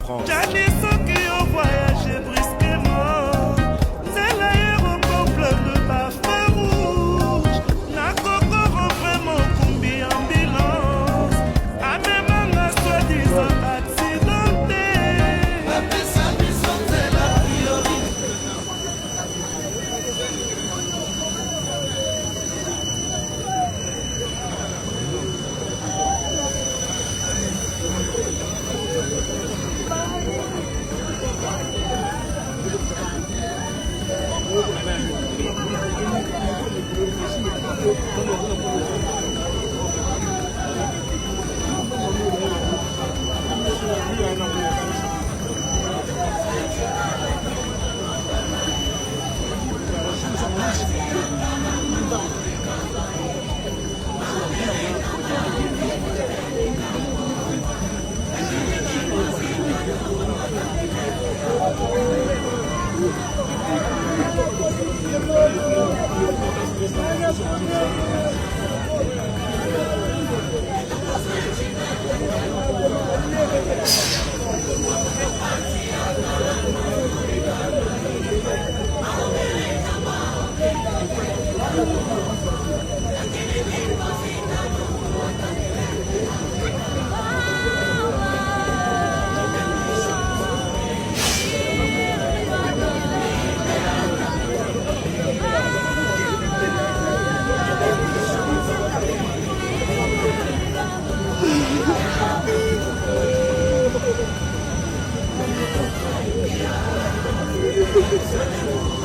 France.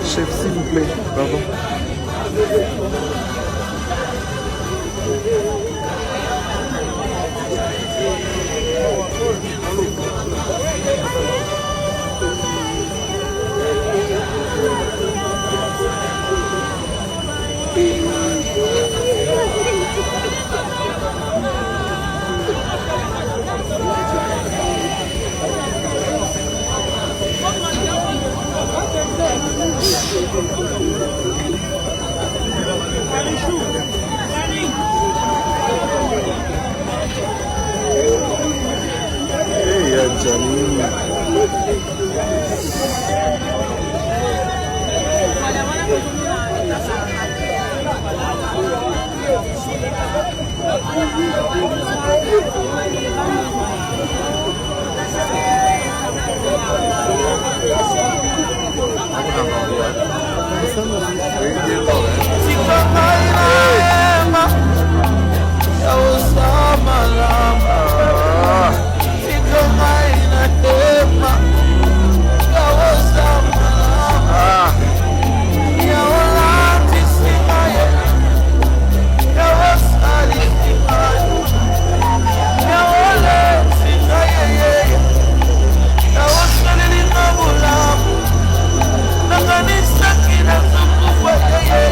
Chef, s'il vous plaît, pardon. Hey, Janine. Nakanisa kina suku kwa yeye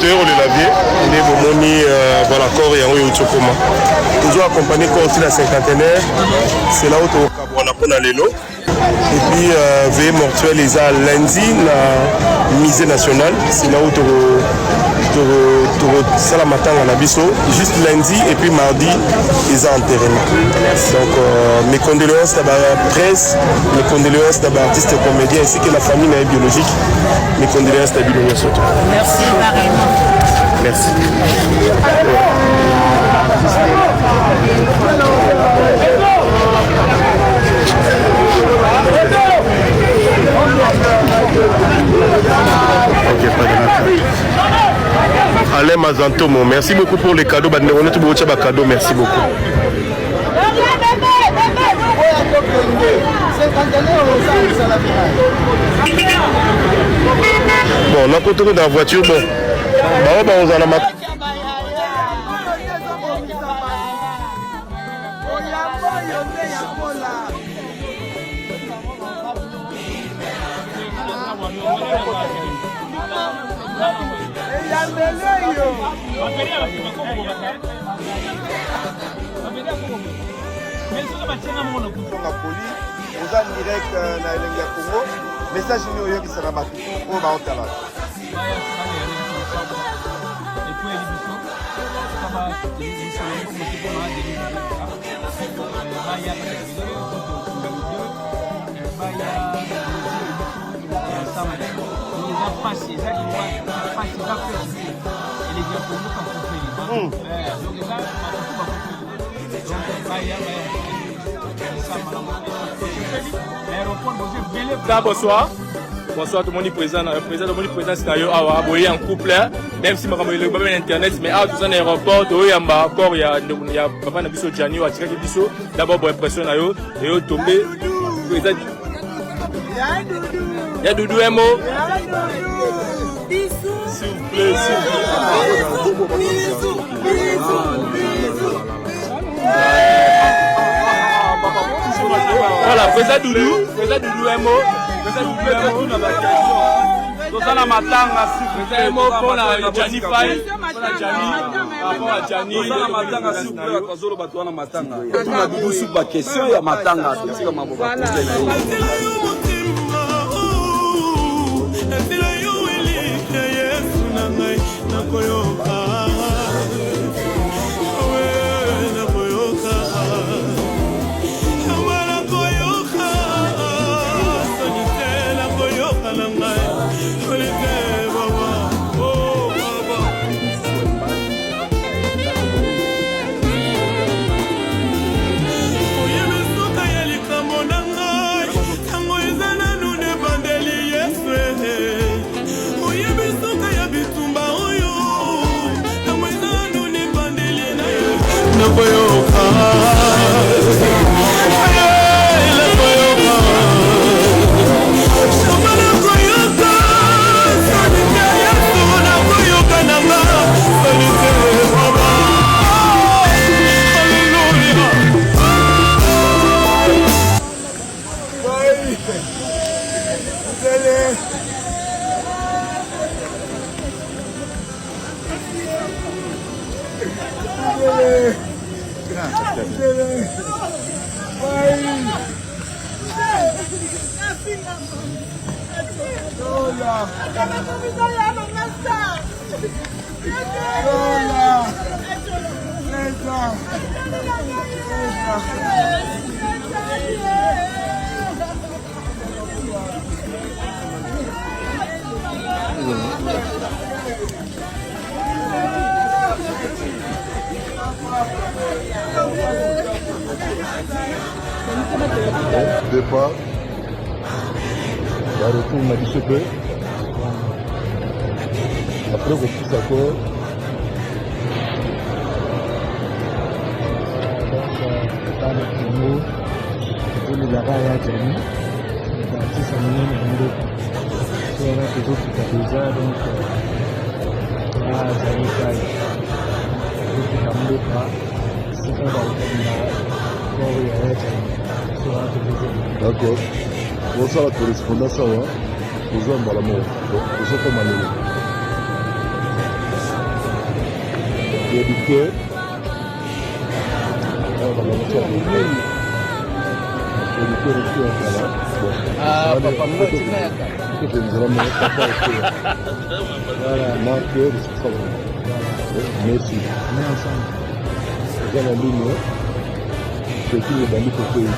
l'aspirateur ou le lavier. On est bomoni voilà corps et en Chokoma. Toujours accompagné corps aussi la cinquantenaire. C'est là où on a pour l'élo. Et puis veillée mortuelle les a lundi la musée national. C'est là où ça la matin à Nabiso. Juste lundi et puis mardi ils ont enterré. Donc mes condoléances à la presse, mes condoléances à l'artiste et comédien ainsi que la famille biologique. Mes condoléances à la biologie surtout. Merci pareillement. Merci. Ok, pas de Alain Mazantomo, merci beaucoup pour les cadeaux. Merci beaucoup. Bon, on a continué dans la voiture. Bon, on en a marre. Vous en direct dans le Congo, message qui sera battu au Baotala. Bonsoir. Bonsoir tout le monde présent. Le président de mon président c'est en couple. Même si je suis pas internet, mais à tout un aéroport, il y a encore il y a papa Nabiso Gianni ou Atika Biso. D'abord pour impression na yo et yo tombé président. Il y a Doudou Emo. S'il vous plaît, voilà, président Doudou Emo. Tozana matanga si pour la Gianni Fay pour la Gianni tozana matanga si pour bazolo batwana matanga tuna bibusu ba question ya matanga tika mambo ba Départ, la retour on a dit ce peu. Après, vous tous d'accord. Dans le Congo, c'est le Yara et Adjani. C'est un petit samedi, on a toujours tout à déjà, donc là, Adjani Kai. Donc, il y a un peu pas. C'est un peu de Yara et Adjani. D'accord. Pour ça, la correspondance, vous en parlez. Vous en parlez. Il y a du cœur. Ah, papa, moi, tu voilà, marqueur, c'est ça. Merci. Dans la ligne, c'est qui les bandits pour payer.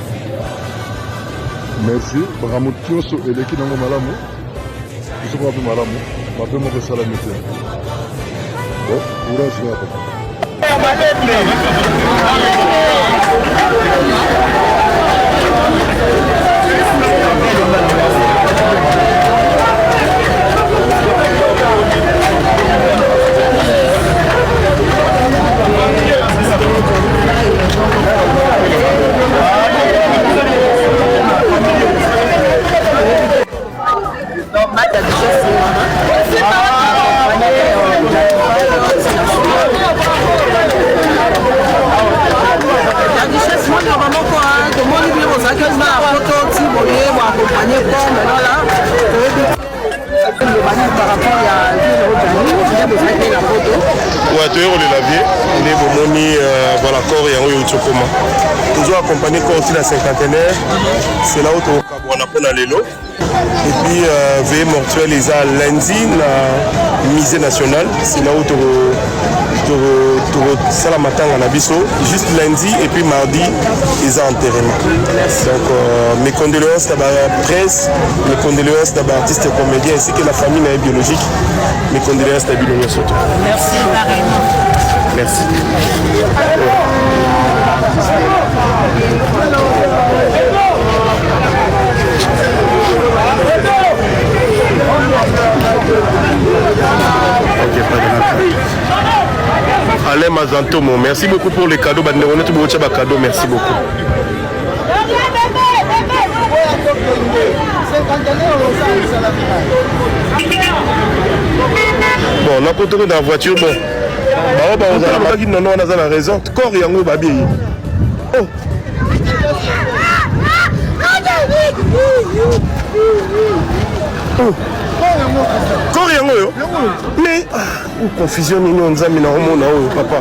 Merci. Baramutioso et l'équipe dans le malamu. Je sais pas plus malamu. Ma peu mon salamité. Bon, courage, c'est là. voilà, corps et en toujours accompagné corps aussi la cinquantenaire, c'est là où tu as l'élo. Et puis veille mortuelle les a lundi la musée national, c'est là où tu as la matin à Nabiso, juste lundi et puis mardi ils ont enterrement. Donc mes condoléances à la presse, mes condoléances à l'artiste et comédien ainsi que la famille biologique, mes condoléances à Bilonia surtout. Merci pareillement. Merci. Alain Mazantomo, merci beaucoup pour les cadeaux. Merci beaucoup. Bon, on a continué dans la voiture. Bon. On a la raison. Corps et en babi. Oh. Corps et en mais confusion on a mis dans le papa.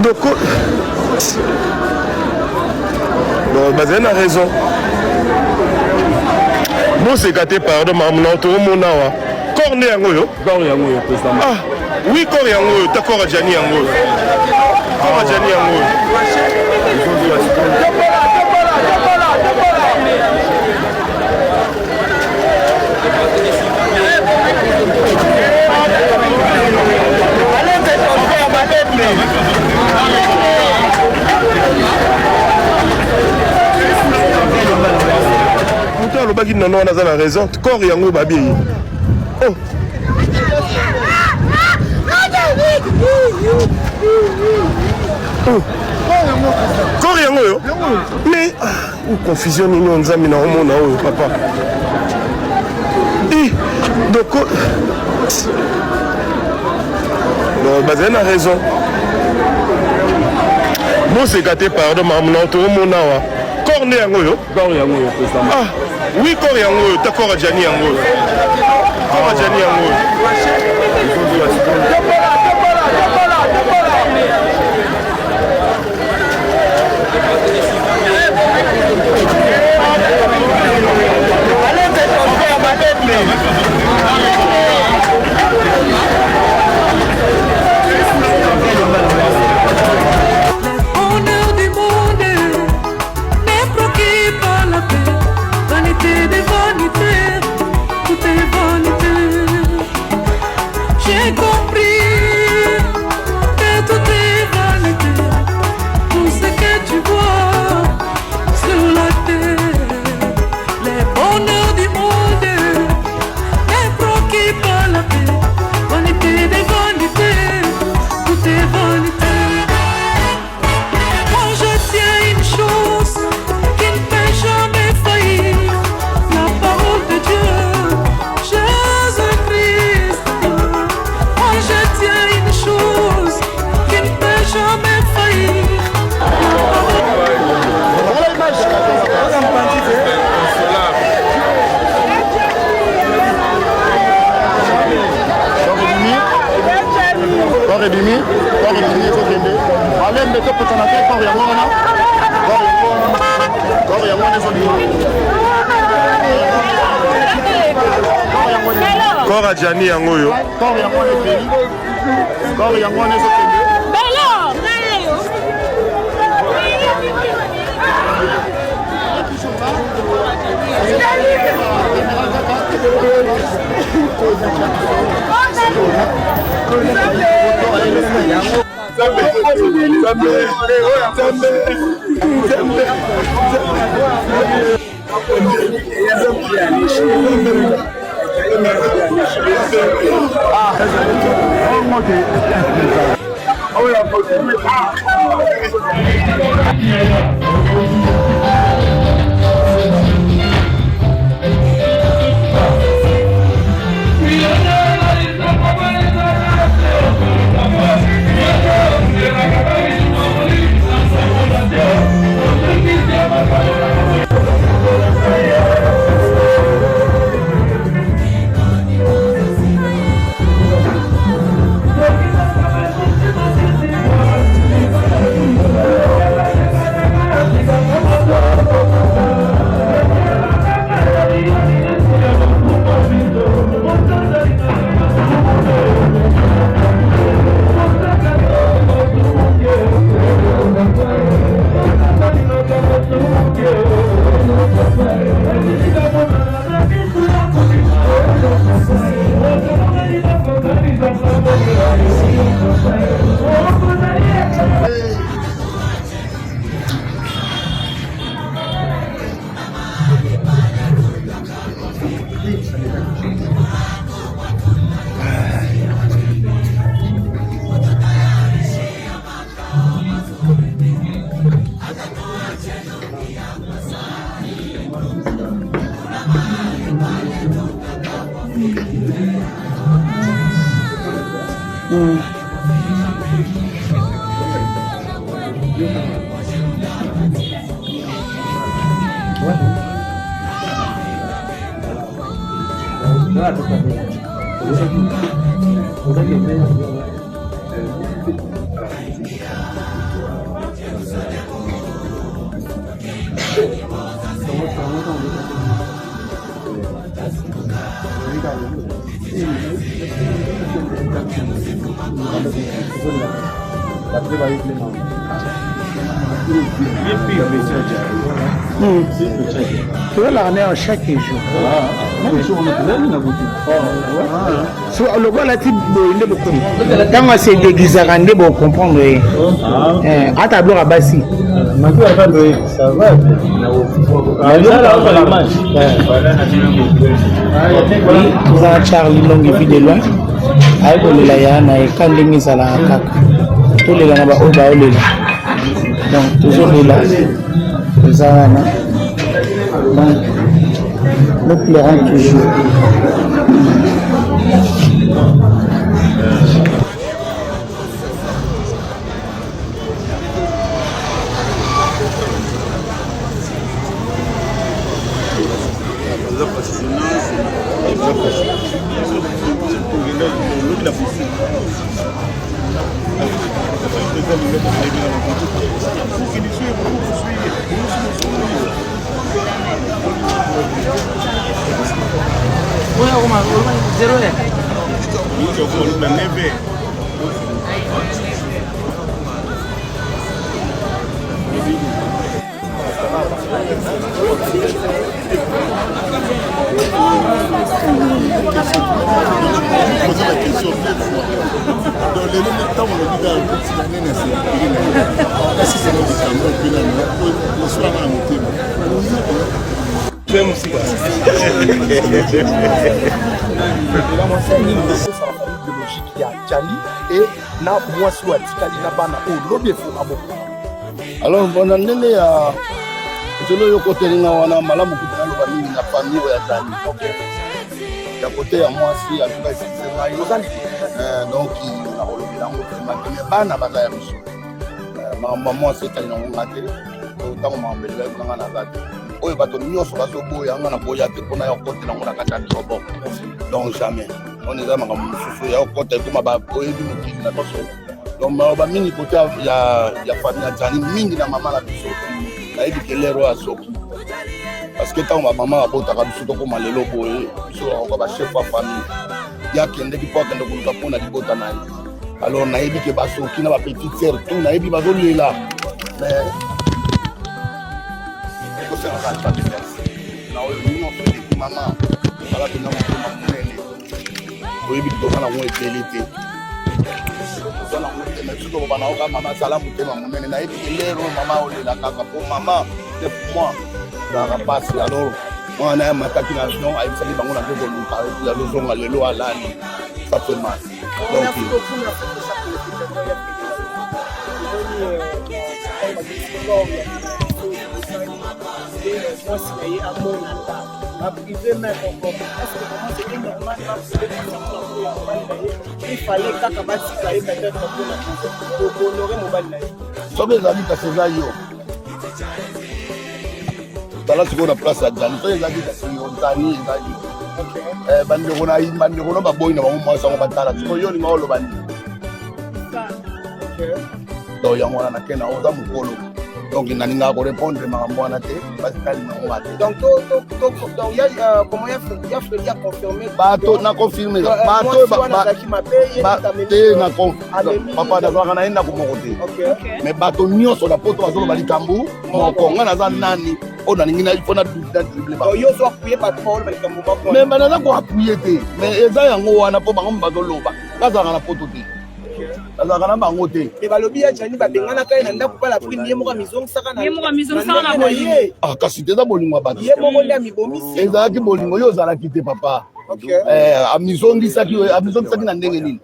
Donc bon, bah c'est la raison. Bon c'est gâté pardon mais on a tout le monde là. Corps né en yo. Corps et en président. Ah oui corps et en t'as corps à Jani en corps à Jani en pourtant le bagi non on a la raison corps et en babi. Oh. Corps et en mais confusion on a mis dans le papa. Donc bon, bah c'est la raison. Bon c'est gâté pardon mais on a tout le monde là. Corps né en président. Ah oui corps et en t'as corps à Jani en corps à Jani en Honneur du monde n'est proqué par la paix. Vanité des vanités, tout est vanité. J'ai compris. corps ebimi ezokende alembe tokutana te corps yango wana corps yango wana ezobima corps ya Gianni yango oyo corps yango wana ekeli corps yango wana ezokende Tu vas la ramener à chaque jour. Le gars là, tu quand on s'est déguisé, on va comprendre. À tableau à Bassi. Ça va. Charlie Long et puis de loin. Avec le Layana et quand les mises à la caca. Tous les gars là-bas, donc toujours là. Donc, nous pleurons toujours. Alors, bon année à Zolo Yokotelinga wana malamu kutana kwa nini na famille ya Jani. Ya côté ya moi si en tout cas c'est moi donc na olobela ngo mais bana bazaya miso. Maman c'est tellement ngate. Tango mambela ngana na zati. Oyo bato nyonso bazoboya ngana boya te pona ya côté na ngona kata donc jamais. on est vraiment comme il y a encore des comme bah pour aider nous qui n'a pas ça donc bah mini côté il y a famille à Jani mingi na maman la biso na ebi que l'héros à so parce que quand ma maman a bota ka biso to ko malelo boye biso on va chef de famille ya kende ki kwa kende ko pona di bota na alors na ebi que baso ki na ba petite sœur tout na ebi bazo lela mais ko ça va pas de na o ni on fait maman ala bina mo mele o ebi to kana mo etelete sana mo tena tuto bana o ka mama salamu tema monene na ebi lero mama o lela kaka po mama c'est pour moi dans la passe alors on a mataki na non a sali bango na ko luka ya lo zonga lelo alani ça fait mal donc il fallait peut-être pour honorer mon bal. Sobe zali ka sezayo. Tala siko na place ya Jani. Sobe zali ka sezayo Jani zali. Bande kona bande kona ba boy na ba mo sa ba tala. Siko yo ni ngolo bandi. Donc yango wana nakena oza mukolo. Donc il n'a pas répondre ma mwana te parce que il m'a maté. Donc il y a comment il a confirmé bato na confirmer bato te na papa da kana ina ko mokote. Mais bato nyonso na poto bazolo bali kambu moko ngana za nani ona ningina il faut na dribble ba. Yo so appuyer pas trop bali kambu moko. Mais bana ko appuyer te mais eza yango wana po bango bazolo ba. Kaza kana poto te. Azakana bango te. Et balobi ya Jani babengana kai na ndako pala prix ye moko mizong saka na. Ye moko mizong saka na bolingo. Ah kasi te za bolingo ba. Ye moko nda mibomisi. Ezaki bolingo yo zala kite papa. Amizongi saki na ndenge nini.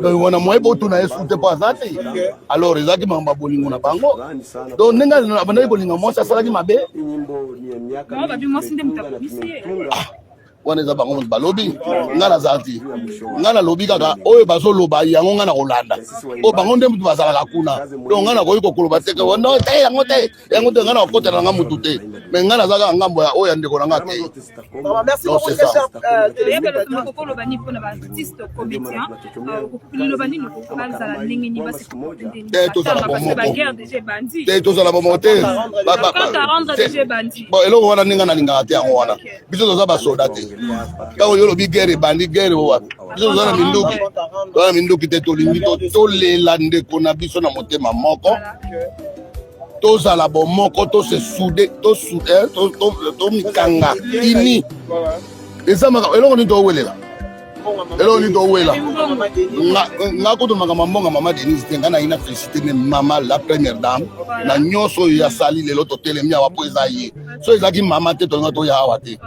Donc wana moye botu na esute pa zate. Alors ezaki mamba bolingo na bango. Donc nenga na bana bolingo mo sa sala ki mabe. Ba babi mo sinde mutabisi. Wana za bango balobi ngana zati ngana lobi kaka oyo bazoloba yango ngana kolanda o bango nde mutu bazala kuna donc ngana koyi kokoloba teke wono te yango te ngana kokotela nga mutu te mais ngana zaka ngambo ya oyo ndeko na nga te. Merci beaucoup chef kokoloba ni pona ba artiste comédien kokoloba ni ko bazala ndenge ni basi to sala bomo ba guerre déjà bandi te to sala bomo te ba rendre déjà bandi bon elo wana ninga na linga te yango wana biso to za ba soda te. Quand yo lobi guerre bandi guerre wa biso zana minduki te tolingi to lela ndeko na biso na motema moko to zala bo moko to se souder to mikanga ini ezama eloko ni to welela eloko ni to wela nga ko to makama mbonga mama Denise te ngana ina féliciter mais mama la première dame na nyonso ya sali lelo to telemi awa po ezayi so ezaki mama te to nga to ya awa te.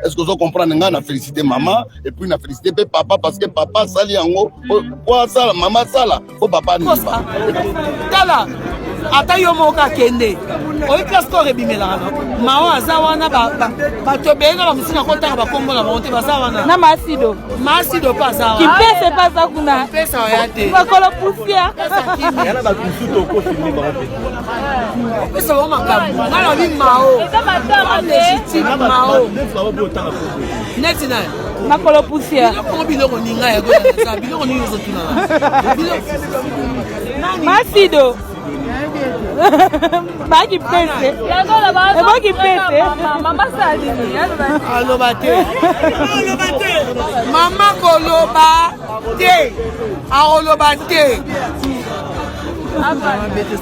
Est-ce que vous comprenez nga na féliciter maman et puis na féliciter papa parce que papa sali yango po sala mama sala po papa ni ba kala ata yo moka kende oyi kaskore bimela mawa azawana ba tobena ba musina kota ba kombo na monte bazawana na masido pa zawana qui pèse pas ça kuna pesa oyate ba kolo poussière yana ba kusuto ko filmer ba pesa wa makambo ngala bi mao eza matama te mao net na makolo poussière ko biloko ninga ya go na biloko ni yozo tuna masido baki pese baki pese mama salini aloba te mama koloba te aloba te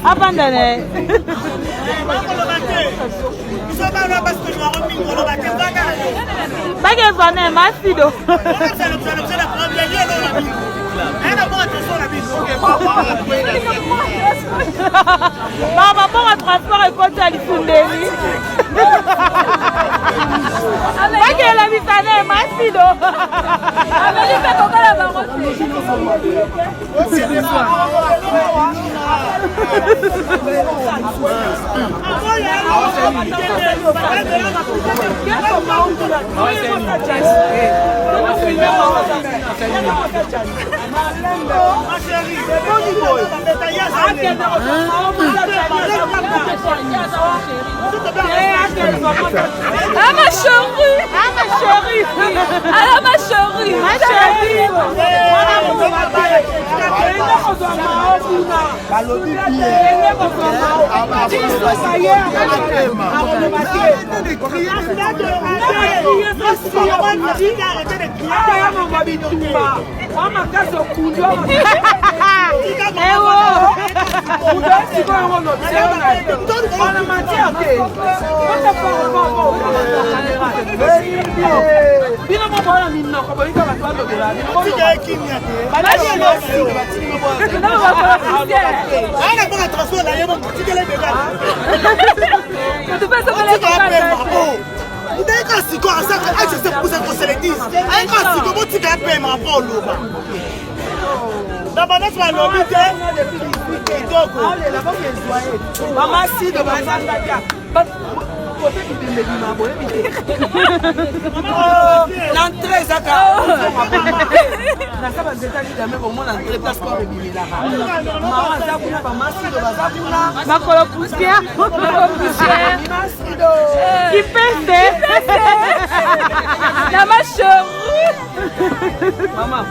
abandane baki zone masido Baba pour un transport et côté à l'Ifundeli. Avec la vitane, Masido. Avec les fait comment la Ah ma chérie. Ah ma chérie. Ah ma chérie. Ma chérie. L'entrée, ça Qui pèse. La ma chérie. Maman,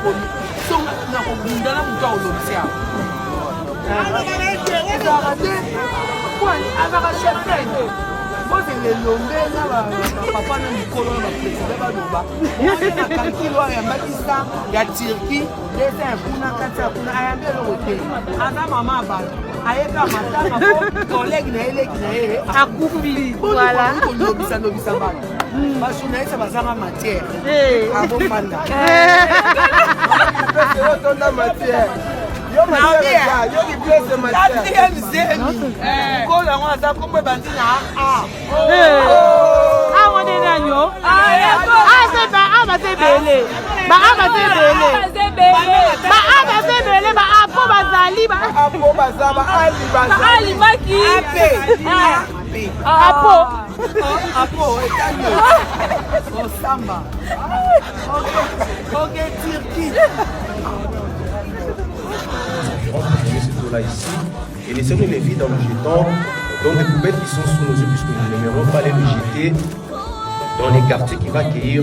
là ici et laissez-nous les vies dans le jeton, dans des poubelles qui sont sous nos yeux puisque nous n'aimerons pas les jeter dans les quartiers qui va accueillir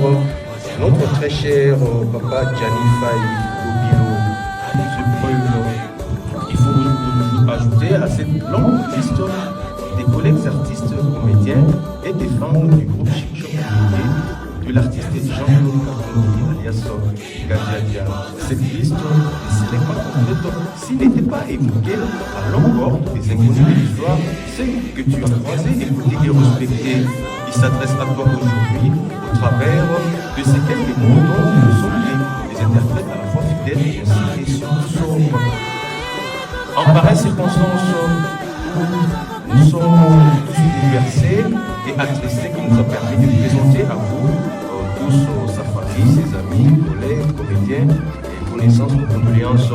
notre très cher papa Gianni Faye Obilo. Il faut ajouter à cette longue liste des collègues artistes, comédiens et des fans du groupe Chic Shop de l'artiste Jean-Claude Carpentier alias Gadiadia. Cette liste ne serait pas complète s'il n'était pas évoqué à longue porte des inconnus de l'histoire, ceux que tu as croisés, écoutés et respectés. Il s'adresse à toi aujourd'hui au travers de ces quelques mots dont nous sommes des interprètes à la fois fidèles ainsi que sombres. En pareille circonstance, nous sommes tous bouleversés et attristés qui nous a permis de présenter à vous tous sa famille, ses amis, collègues, comédiens et connaissances, nos condoléances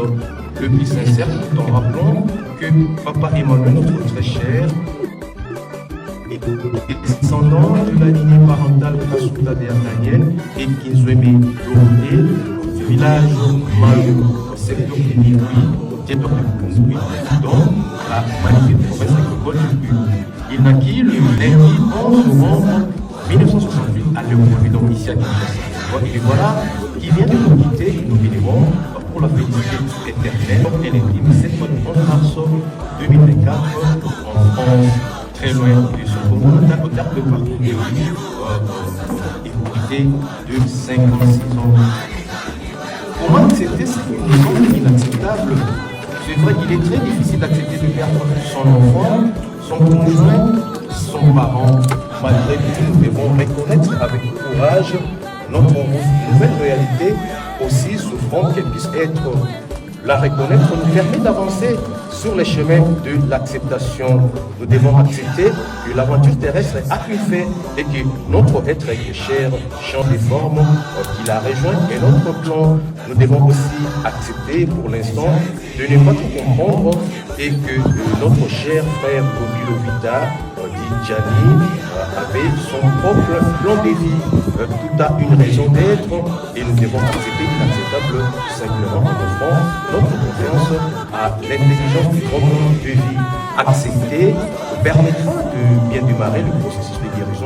le plus sincères, tout en rappelant que Papa Emmanuel, notre très cher, est descendant de la lignée parentale Kasuta de Daniel et Kinzweme Dorothé, du village Mayo, au secteur de Niwi, au territoire de Kongoui, dans la magnifique province agricole du Puy. Il naquit le lundi 11 novembre 1968 à Léopold, donc ici à Kinshasa. Et voilà qui vient de nous quitter, nous bénirons pour la félicité éternelle. Elle est née cette fois le 11 mars 2024 en France, très loin de son Congo, au terme de parcours et quitter de 56 ans. Comment accepter cette condition inacceptable? C'est vrai qu'il est très difficile d'accepter de perdre son enfant, son conjoint, son parent. Malgré tout, nous devons reconnaître avec courage notre nouvelle réalité, aussi souffrante qu'elle puisse être. La reconnaître nous permet d'avancer sur les chemins de l'acceptation. Nous devons accepter que l'aventure terrestre a pu faire et que notre être cher change de forme qu'il a rejoint et notre plan. Nous devons aussi accepter pour l'instant de ne pas tout comprendre et que notre cher frère Obilo Vita, dit Gianni, avait son propre plan de vie. Tout a une raison d'être et nous devons accepter l'inacceptable simplement en offrant notre confiance à l'intelligence du propre de vie. Accepter permettra de bien démarrer le processus de guérison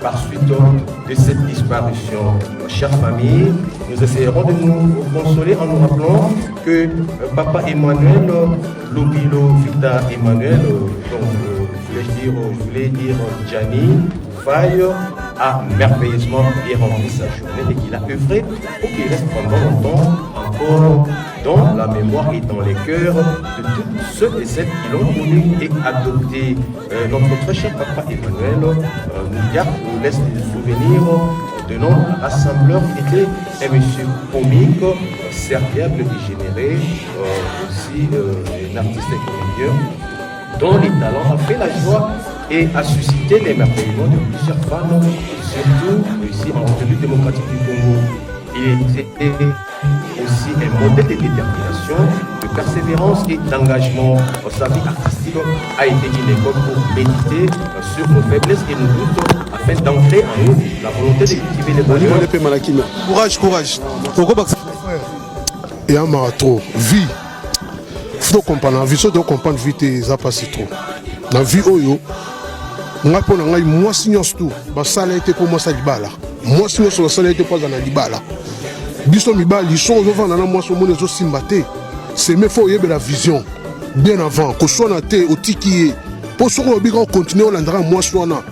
par suite de cette disparition. Chère famille, nous essayerons de nous consoler en nous rappelant que Papa Emmanuel, Lobilo Vita Emmanuel, je voulais dire Gianni Faye, a merveilleusement bien rempli sa journée et qu'il a œuvré pour qu'il reste pendant longtemps encore dans la mémoire et dans les cœurs de tous ceux et celles qui l'ont connu et adopté. Notre très cher Papa Emmanuel nous laisse des souvenirs de nos rassembleurs qui était un monsieur comique, serviable et généreux, aussi un artiste et comédien dont les talents ont fait la joie et a suscité l'émerveillement de plusieurs femmes, surtout ici en République démocratique du Congo. Il était aussi un modèle de détermination, de persévérance et d'engagement. Sa vie artistique a été une école pour méditer sur nos faiblesses et nos doutes afin d'ancrer en nous la volonté de cultiver les valeurs. Courage. Et un marathon, vie. Il faut comprendre, la vie, il faut comprendre vite et ça passe trop. Dans la vie, moi, pour moi, sinon tout, ça a été pour moi ça libala. Moi, sinon ça a été pas dans la libala. Biso mibala, ils sont au vent dans moi, sur mon réseau simbaté. C'est mais faut y avoir la vision bien avant. Que soit na té au tiki, pour ce qu'on va continuer on l'endra moi soit na.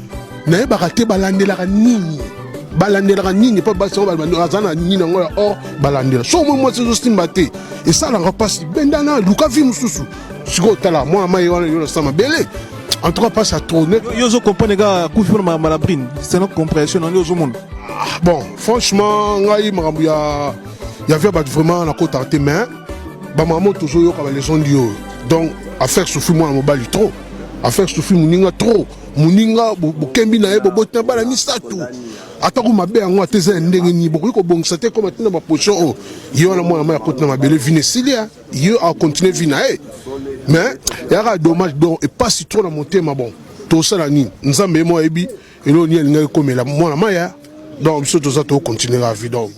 Na ba raté balande la nini. Balande la nini pas basi on va azana nini ngoya or balande. So moi c'est simbaté. Et ça la repasse bendana luka vi mususu. Siko tala moi ma yona yo sama belé. En tout cas, pas à tourner. Yo comprend les gars, coup de malabrine. C'est notre compréhension dans le monde. Bon, franchement, il y avait vraiment la côte arte, mais maman toujours les gens du haut. Donc, affaire souffle moi mobile trop. Affaire souffle muninga trop. Muninga bokembi na ebo botin bala ni ça tout. Atako mabe ngo teze ndenge ni boko ko bon c'était comme tena ba position yo na moi ma côte na mabele vine silia. Yo a continuer vina mais il y a dommage donc et pas si trop dans mon thème bon tout ça la ni nzambe moi ebi et l'on y a comme la moi la maya donc tout ça to continuer la vie donc